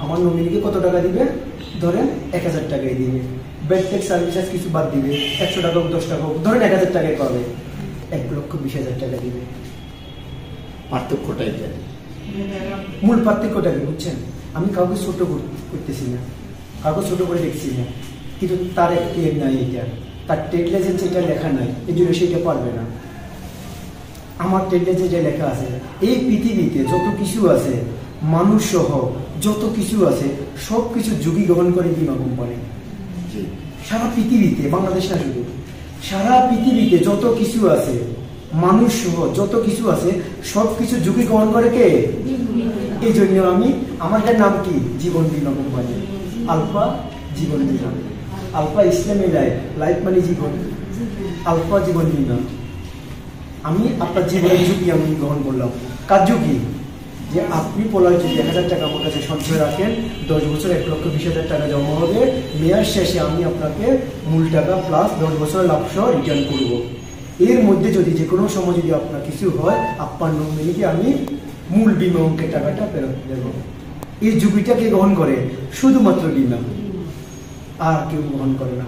আমার নমিনিকে কত টাকা দিবে, ধরেন 1000 টাকাই দিবে, বেড টেক সার্ভিসেস কিছু বাদ দিবে, 100 টাকা হোক 10 টাকা হোক, ধরেন 1000 টাকাই পাবে, 1,20,000 টাকা দিবে। পার্থক্যটাই জানি, মূল পার্থক্যটা কি বুঝছেন? আমি কাউকে ছোট করতেছি না, কাউকে ছোট করে দেখছি না, কিন্তু তার টেড নাই, এটা তার ট্রেড লাইসেন্স এটা লেখা নাই, এই জন্য সেটা পারবে না। আমার ট্রেড লাইসেন্স যে লেখা আছে, এই পৃথিবীতে যত কিছু আছে, মানুষ সহ যত কিছু আছে, সব কিছু ঝুঁকি গ্রহণ করে বীমা কোম্পানি। সারা পৃথিবীতে, বাংলাদেশ না শুধু, সারা পৃথিবীতে যত কিছু আছে, মানুষ সহ যত কিছু আছে, সব কিছু ঝুঁকি গ্রহণ করে কে? এই জন্য আমি, আমাদের নাম কি? জীবন বীমা কোম্পানি, আলফা জীবন বীমা। আলফা ইসলামী লাইফ, লাইফ মানে জীবন, আলফা জীবন বীমা। আমি আপনার জীবনের ঝুঁকি আমি গ্রহণ করলাম। কার ঝুঁকি? যে আপনি পলায় যদি 1000 টাকা আমার কাছে সঞ্চয় রাখেন, 10 বছর 1,20,000 টাকা জমা হবে, মেয়াদ শেষে আমি আপনাকে মূল টাকা প্লাস 10 বছর লাভ সহ রিটার্ন করব। এর মধ্যে যদি যে কোনো সময় যদি আপনার কিছু হয়, আপনার নমিনিকে আমি মূল বিমা অঙ্কের টাকাটা ফেরত দেব। এই ঝুঁকিটাকে গ্রহণ করে শুধুমাত্র বিমা, আর কেউ গ্রহণ করে না।